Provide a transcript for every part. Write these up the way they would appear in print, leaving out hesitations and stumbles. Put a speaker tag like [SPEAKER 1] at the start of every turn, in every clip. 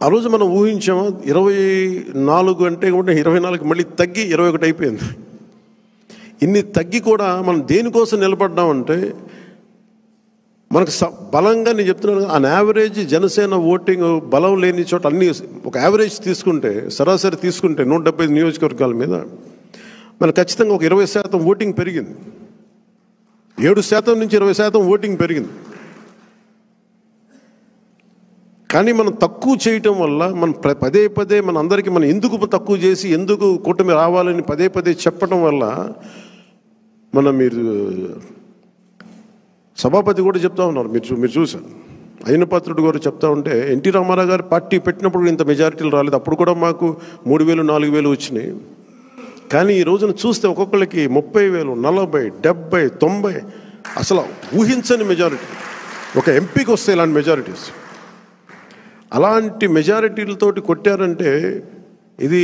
[SPEAKER 1] ఆ రోజు మనం ఊహించాము 24 అంటే కూడా 24 మళ్ళీ తగ్గి 21 అయిపోయింది. ఇన్ని తగ్గి కూడా మనం దేనికోసం నిలబడ్డామంటే మనకు బలంగా, నేను చెప్తున్నాను, ఆన్ యావరేజ్ జనసేన ఓటింగ్ బలం లేని చోట అన్ని ఒక యావరేజ్ తీసుకుంటే, సరాసరి తీసుకుంటే 175 నియోజకవర్గాల మీద మనకు ఖచ్చితంగా ఒక 20% ఓటింగ్ పెరిగింది. 7% నుంచి 20% ఓటింగ్ పెరిగింది. కానీ మనం తక్కువ చేయటం వల్ల మనం పదే పదే మన అందరికీ మనం ఎందుకు తక్కువ చేసి ఎందుకు కూటమి రావాలని పదే పదే చెప్పడం వల్ల మీరు సభాపతి కూడా చెప్తా ఉన్నారు, మీరు చూశారు, అయినపాత్రుడు గారు చెప్తా ఉంటే ఎన్టీ రామారావు గారు పార్టీ పెట్టినప్పుడు ఇంత మెజారిటీలు రాలేదు, అప్పుడు కూడా మాకు 3,000 4,000 వచ్చినాయి. కానీ ఈ రోజున చూస్తే ఒక్కొక్కరికి 30,000 40 70 90 అసలు ఊహించని మెజారిటీ. ఒక ఎంపీకి వస్తే ఇలాంటి మెజారిటీస్, అలాంటి మెజారిటీలతోటి కొట్టారంటే ఇది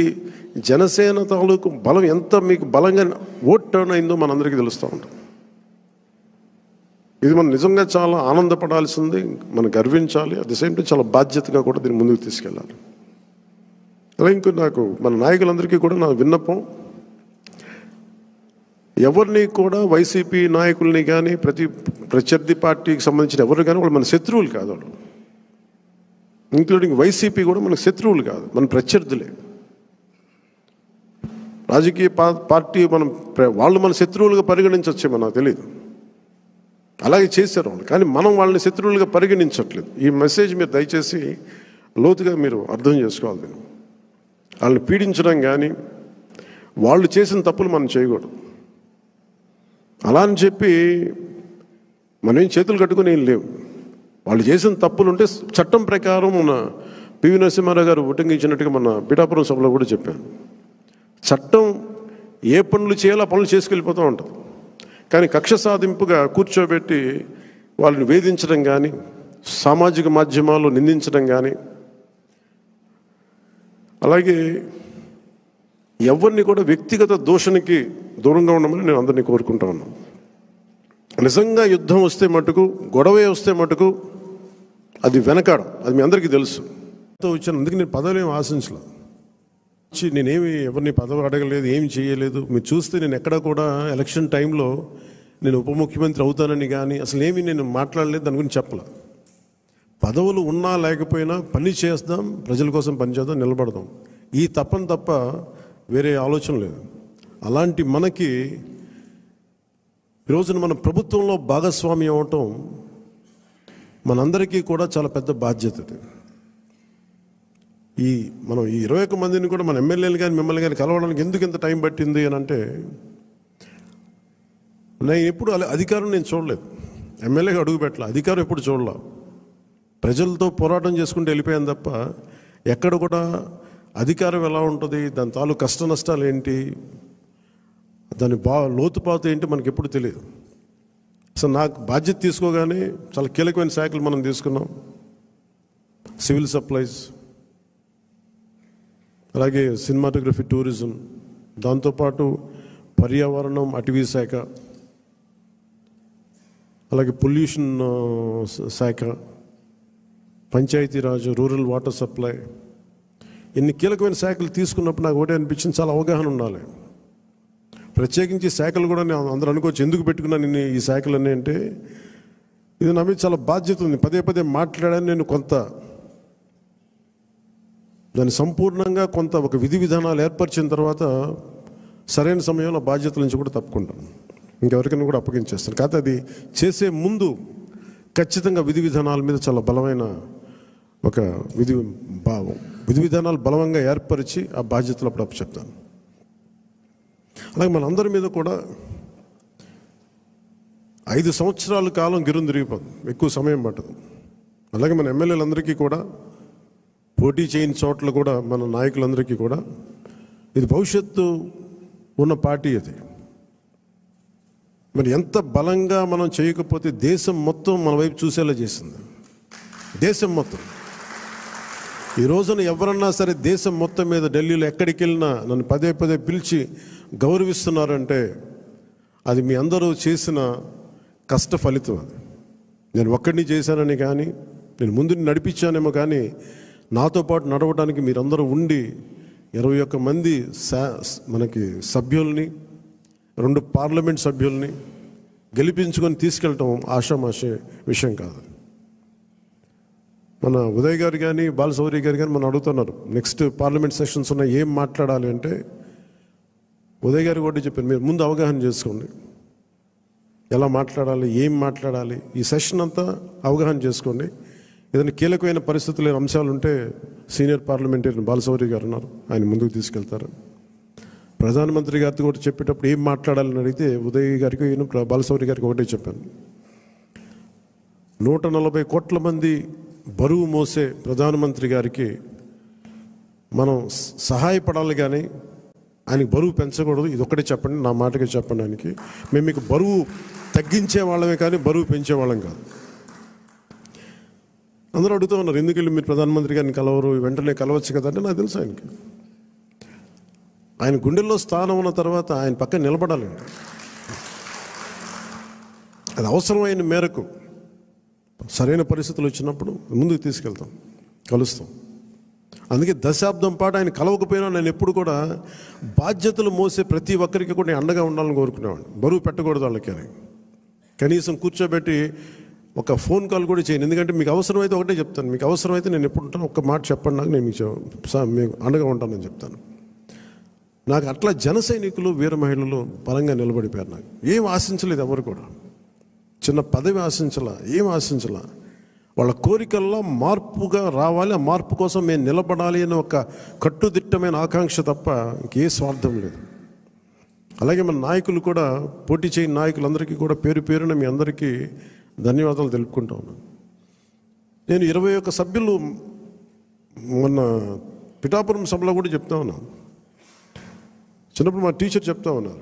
[SPEAKER 1] జనసేన తాలూకు బలం ఎంత మీకు బలంగా ఓట్ టర్న్ అయిందో మనందరికీ తెలుస్తూ ఉంటుంది. ఇది మనం నిజంగా చాలా ఆనందపడాల్సింది, మనం గర్వించాలి. అట్ ది సేమ్ టైం చాలా బాధ్యతగా కూడా దీన్ని ముందుకు తీసుకెళ్ళాలి. అలా ఇంకో నాకు మన నాయకులందరికీ కూడా నా విన్నపం, ఎవరిని కూడా వైసీపీ నాయకుల్ని కానీ ప్రత్యర్థి పార్టీకి సంబంధించిన ఎవరు కానీ వాళ్ళు మన శత్రువులు కాదు. వాళ్ళు ఇంక్లూడింగ్ వైసీపీ కూడా మనకు శత్రువులు కాదు, మన ప్రత్యర్థులే. రాజకీయ పార్టీ వాళ్ళు మన శత్రువులుగా పరిగణించవచ్చేమో నాకు తెలియదు, అలాగే చేశారు వాళ్ళు. కానీ మనం వాళ్ళని శత్రువులుగా పరిగణించట్లేదు. ఈ మెసేజ్ మీరు దయచేసి లోతుగా మీరు అర్థం చేసుకోవాలి. దీన్ని వాళ్ళని పీడించడం కానీ వాళ్ళు చేసిన తప్పులు మనం చేయకూడదు. అలా అని చెప్పి మనం ఏం చేతులు కట్టుకుని ఏం లేవు. వాళ్ళు చేసిన తప్పులు ఉంటే చట్టం ప్రకారం మన పివి నరసింహారావు గారు ఉటంకించినట్టుగా మన పిఠాపురం సభలో కూడా చెప్పాను, చట్టం ఏ పనులు చేయాలో ఆ పనులు చేసుకెళ్ళిపోతూ ఉంటుంది. కానీ కక్ష సాధింపుగా కూర్చోబెట్టి వాళ్ళని వేధించడం కానీ, సామాజిక మాధ్యమాల్లో నిందించడం కానీ, అలాగే ఎవరిని కూడా వ్యక్తిగత దూషణకి దూరంగా ఉండమని నేను అందరినీ కోరుకుంటా ఉన్నాను. నిజంగా యుద్ధం వస్తే మటుకు, గొడవే వస్తే మటుకు అది వెనకాడం, అది మీ అందరికీ తెలుసు. వచ్చాను, అందుకే నేను పదవులు ఏమి ఆశించలేదు. నేనేమి ఎవరిని పదవి అడగలేదు, ఏమి చేయలేదు. మీరు చూస్తే నేను ఎక్కడ కూడా ఎలక్షన్ టైంలో నేను ఉప ముఖ్యమంత్రి అవుతానని కానీ అసలు ఏమి నేను మాట్లాడలేదు, దాని గురించి చెప్పలే. పదవులు ఉన్నా లేకపోయినా పని చేద్దాం, ప్రజల కోసం పనిచేద్దాం, నిలబడదాం, ఈ తప్ప వేరే ఆలోచన లేదు. అలాంటి మనకి ఈరోజున మన ప్రభుత్వంలో భాగస్వామ్యం అవటం మనందరికీ కూడా చాలా పెద్ద బాధ్యత. మనం ఈ 21 మందిని కూడా మన ఎమ్మెల్యేలు కానీ మిమ్మల్ని కానీ కలవడానికి ఎందుకు ఇంత టైం పట్టింది అని అంటే, నేను ఎప్పుడు అధికారం నేను చూడలేదు, ఎమ్మెల్యేగా అడుగు పెట్టలే, అధికారం ఎప్పుడు చూడలే. ప్రజలతో పోరాటం చేసుకుంటూ వెళ్ళిపోయాను తప్ప ఎక్కడ కూడా అధికారం ఎలా ఉంటుంది, దాని తాలూకు కష్ట నష్టాలు ఏంటి, దాని లోతుపాతు ఏంటి మనకి ఎప్పుడు తెలియదు. అసలు నాకు బాధ్యత తీసుకోగానే చాలా కీలకమైన శాఖలు మనం తీసుకున్నాం. సివిల్ సప్లైస్, అలాగే సినిమాటోగ్రఫీ, టూరిజం, దాంతోపాటు పర్యావరణం, అటవీ శాఖ, అలాగే పొల్యూషన్ శాఖ, పంచాయతీరాజ్, రూరల్ వాటర్ సప్లై, ఇన్ని కీలకమైన శాఖలు తీసుకున్నప్పుడు నాకు ఒకటే అనిపించింది, చాలా అవగాహన ఉండాలి. ప్రత్యేకించి శాఖలు కూడా నేను అందరూ అనుకోవచ్చు ఎందుకు పెట్టుకున్నాను నేను ఈ శాఖలన్నీ అంటే, ఇది నా మీద చాలా బాధ్యత ఉంది. పదే పదే మాట్లాడాను నేను, కొంత దాన్ని సంపూర్ణంగా కొంత ఒక విధి విధానాలు ఏర్పరిచిన తర్వాత సరైన సమయంలో బాధ్యతల నుంచి కూడా తప్పుకుంటాను, ఇంకెవరికైనా కూడా అప్పగించేస్తాను. కాకపోతే అది చేసే ముందు ఖచ్చితంగా విధి విధానాల మీద చాలా బలమైన ఒక విధి విధానాలు బలంగా ఏర్పరిచి ఆ బాధ్యతలు అప్పుడు చెప్తాను. అలాగే మనందరి మీద కూడా 5 సంవత్సరాల కాలం గిరుని తిరిగిపోతుంది, ఎక్కువ సమయం పట్టదు. అలాగే మన ఎమ్మెల్యేలందరికీ కూడా, పోటీ చేయని చోట్ల కూడా మన నాయకులందరికీ కూడా ఇది భవిష్యత్తు ఉన్న పార్టీ. అది మరి ఎంత బలంగా మనం చేయకపోతే దేశం మొత్తం మన వైపు చూసేలా చేసింది. దేశం మొత్తం ఈ రోజున ఎవరన్నా సరే దేశం మొత్తం మీద ఢిల్లీలో ఎక్కడికి వెళ్ళినా నన్ను పదే పదే పిలిచి గౌరవిస్తున్నారంటే అది మీ అందరూ చేసిన కష్ట ఫలితం. అది నేను ఒక్కడిని చేశానని కానీ, నేను ముందు నడిపించానేమో కానీ నాతో పాటు నడవడానికి మీరందరూ ఉండి 21 మంది మనకి సభ్యుల్ని, 2 పార్లమెంట్ సభ్యుల్ని గెలిపించుకొని తీసుకెళ్ళటం ఆషామాషే విషయం కాదు. మన ఉదయ్ గారు కానీ బాలశౌరి గారు కానీ మనం అడుగుతున్నారు, నెక్స్ట్ పార్లమెంట్ సెషన్స్ ఉన్నాయి, ఏం మాట్లాడాలి అంటే ఉదయ్ గారు కూడా చెప్పారు, మీరు ముందు అవగాహన చేసుకోండి, ఎలా మాట్లాడాలి, ఏం మాట్లాడాలి, ఈ సెషన్ అంతా అవగాహన చేసుకోండి. ఏదైనా కీలకమైన పరిస్థితులు అంశాలు ఉంటే సీనియర్ పార్లమెంటరీని బాలశౌరి గారు ఉన్నారు, ఆయన ముందుకు తీసుకెళ్తారు. ప్రధానమంత్రి గారితో కూడా చెప్పేటప్పుడు ఏం మాట్లాడాలని అడిగితే ఉదయ్ గారికి బాలశౌరి గారికి ఒకటే చెప్పాను, 140 కోట్ల మంది బరువు మోసే ప్రధానమంత్రి గారికి మనం సహాయపడాలి కానీ ఆయనకి బరువు పెంచకూడదు. ఇది ఒక్కటే చెప్పండి, నా మాటగా చెప్పండి ఆయనకి. మేము మీకు బరువు తగ్గించే వాళ్ళమే కానీ బరువు పెంచే వాళ్ళం కాదు. అందరూ అడుగుతూ ఉన్నారు, ఎందుకు వెళ్ళి మీరు ప్రధానమంత్రి గారిని కలవరు, వెంటనే కలవచ్చు కదా అంటే నాకు తెలుసు ఆయనకి ఆయన గుండెల్లో స్థానం ఉన్న తర్వాత ఆయన పక్కన నిలబడాలండి. అది అవసరమైన మేరకు సరైన పరిస్థితులు వచ్చినప్పుడు ముందుకు తీసుకెళ్తాం, కలుస్తాం. అందుకే దశాబ్దం పాటు ఆయన కలవకపోయినా నేను ఎప్పుడు కూడా బాధ్యతలు మోసే ప్రతి ఒక్కరికి కూడా నేను అండగా ఉండాలని కోరుకునేవాడిని. బరువు పెట్టకూడదు వాళ్ళకి అని కనీసం కూర్చోబెట్టి ఒక ఫోన్ కాల్ కూడా చేయను. ఎందుకంటే మీకు అవసరమైతే ఒకటే చెప్తాను, మీకు అవసరమైతే నేను ఎప్పుడు ఉంటాను ఒక్క మాట చెప్పండి నాకు, నేను మీకు అండగా ఉంటానని చెప్తాను. నాకు అట్లా జన సైనికులు వీర మహిళలు బలంగా నిలబడిపోయారు. నాకు ఏం ఆశించలేదు, ఎవరు కూడా చిన్న పదవి ఆశించలా, ఏం ఆశించలా. వాళ్ళ కోరికల్లో మార్పుగా రావాలి, ఆ మార్పు కోసం మేము నిలబడాలి అని ఒక కట్టుదిట్టమైన ఆకాంక్ష తప్ప ఇంకే స్వార్థం లేదు. అలాగే మన నాయకులు కూడా, పోటీ చేయని నాయకులందరికీ కూడా పేరు పేరున మీ అందరికీ ధన్యవాదాలు తెలుపుకుంటా ఉన్నాను. నేను 21 సభ్యులు మొన్న పిఠాపురం సభలో కూడా చెప్తా ఉన్నాను. చిన్నప్పుడు మా టీచర్ చెప్తా ఉన్నారు,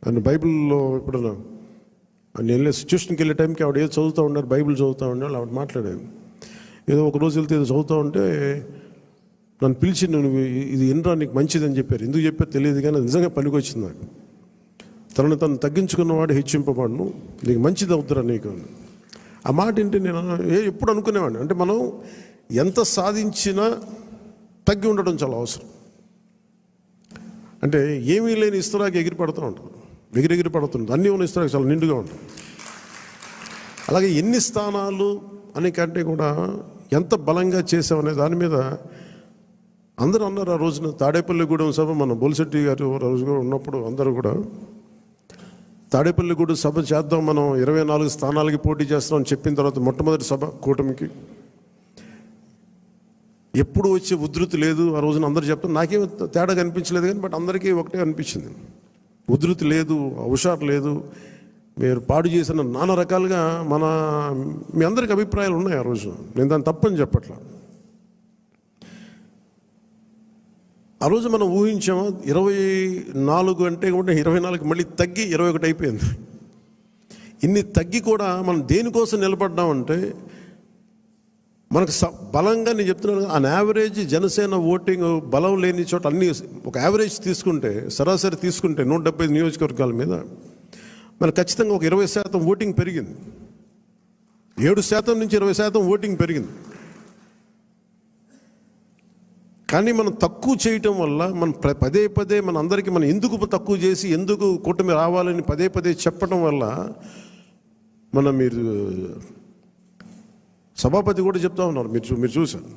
[SPEAKER 1] ఆయన బైబిల్లో ఇప్పుడు నేను వెళ్ళే సిచ్యువేషన్కి వెళ్ళే టైంకి ఆవిడ ఏదో చదువుతూ ఉన్నారు, బైబిల్ చదువుతూ ఉండేవాళ్ళు. ఆవిడ మాట్లాడేది ఏదో ఒక రోజు వెళ్తే ఏదో చదువుతూ ఉంటే నన్ను పిలిచి, నువ్వు ఇది ఎన్రా నీకు మంచిదని చెప్పారు. ఎందుకు చెప్పారు తెలియదు కానీ నిజంగా పనికి వచ్చింది నాకు. తనను తను తగ్గించుకున్నవాడు హెచ్చింపబడును, నీకు మంచిది అవుతురా నీకు. ఆ మాట ఏంటి నేను ఎప్పుడు అనుకునేవాడిని, అంటే మనం ఎంత సాధించినా తగ్గి ఉండడం చాలా అవసరం. అంటే ఏమీ లేని ఇస్తరాకి ఎగిరి పడుతూ ఉంటాం, ఎగిరెగిరి పడుతుంది. అన్నీ ఉన్న ఇస్తరాకి చాలా నిండుగా ఉంటుంది. అలాగే ఎన్ని స్థానాలు అనే కంటే కూడా ఎంత బలంగా చేసామనే దాని మీద అందరూ అన్నారు. ఆ రోజున తాడేపల్లిగూడెం సభ మన బొలిశెట్టి గారు రోజు ఉన్నప్పుడు అందరూ కూడా తాడేపల్లిగూడెం సభ చేద్దాం, మనం 24 స్థానాలకి పోటీ చేస్తాం అని చెప్పిన తర్వాత మొట్టమొదటి సభ కూటమికి ఎప్పుడు వచ్చే ఉధృతి లేదు. ఆ రోజున అందరూ చెప్తారు, నాకేం తేడా కనిపించలేదు కానీ బట్ అందరికీ ఒకటే అనిపించింది, ఉధృతి లేదు, హుషారు లేదు, మీరు పాడు చేసిన నానా రకాలుగా మీ అందరికి అభిప్రాయాలు ఉన్నాయి. ఆ రోజు నేను దాన్ని తప్పని చెప్పట్లా. ఆ రోజు మనం ఊహించామా 24 అంటే కూడా 24 మళ్ళీ తగ్గి 21 అయిపోయింది. ఇన్ని తగ్గి కూడా మనం దేనికోసం నిలబడ్డామంటే మనకు బలంగా, నేను చెప్తున్నాను, అన్ యావరేజ్ జనసేన ఓటింగ్ బలం లేని చోట అన్ని ఒక యావరేజ్ తీసుకుంటే, సరాసరి తీసుకుంటే 170 నియోజకవర్గాల మీద మనకు ఖచ్చితంగా ఒక 20% ఓటింగ్ పెరిగింది. 7% నుంచి 20% ఓటింగ్ పెరిగింది. కానీ మనం తక్కువ చేయటం వల్ల మనం పదే పదే మన అందరికీ మనం ఎందుకు తక్కువ చేసి ఎందుకు కూటమి రావాలని పదే పదే చెప్పడం వల్ల మీరు సభాపతి కూడా చెప్తా ఉన్నారు, మీరు చూశారు,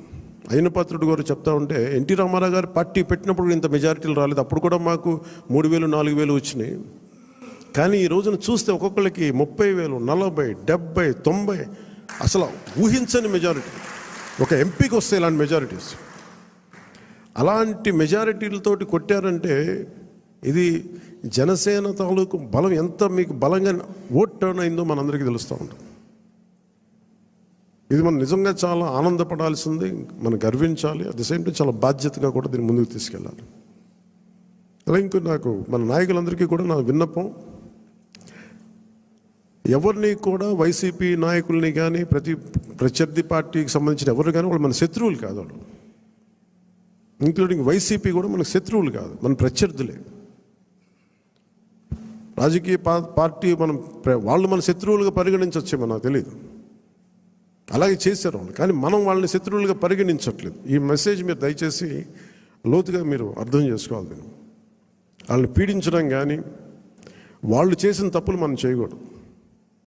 [SPEAKER 1] అయ్యనపాత్రుడు గారు చెప్తా ఉంటే ఎన్టీ రామారావు గారు పార్టీ పెట్టినప్పుడు ఇంత మెజారిటీలు రాలేదు, అప్పుడు కూడా మాకు 3,000 4,000 వచ్చినాయి. కానీ ఈ రోజున చూస్తే ఒక్కొక్కరికి 30,000 40 70 90 అసలు ఊహించని మెజారిటీ. ఒక ఎంపీకి వస్తే ఇలాంటి మెజారిటీస్, అలాంటి మెజారిటీలతోటి కొట్టారంటే ఇది జనసేన తాలూకు బలం ఎంత మీకు బలంగా ఓట్ టర్న్ అయిందో మనందరికీ తెలుస్తూ ఉంటుంది. ఇది మనం నిజంగా చాలా ఆనందపడాల్సింది, మనం గర్వించాలి. అట్ ది సేమ్ టైం చాలా బాధ్యతగా కూడా దీన్ని ముందుకు తీసుకెళ్ళాలి. అలా ఇంకో నాకు మన నాయకులందరికీ కూడా నా విన్నపం, ఎవరిని కూడా వైసీపీ నాయకుల్ని కానీ ప్రత్యర్థి పార్టీకి సంబంధించిన ఎవరు కానీ వాళ్ళు మన శత్రువులు కాదు, వాళ్ళు ఇంక్లూడింగ్ వైసీపీ కూడా మనకు శత్రువులు కాదు, మన ప్రత్యర్థులే. రాజకీయ పార్టీ వాళ్ళు మన శత్రువులుగా పరిగణించవచ్చేమో నాకు తెలియదు, అలాగే చేశారు వాళ్ళు, కానీ మనం వాళ్ళని శత్రువులుగా పరిగణించట్లేదు. ఈ మెసేజ్ మీరు దయచేసి లోతుగా మీరు అర్థం చేసుకోవాలి. వాళ్ళని పీడించడం కానీ, వాళ్ళు చేసిన తప్పులు మనం చేయకూడదు.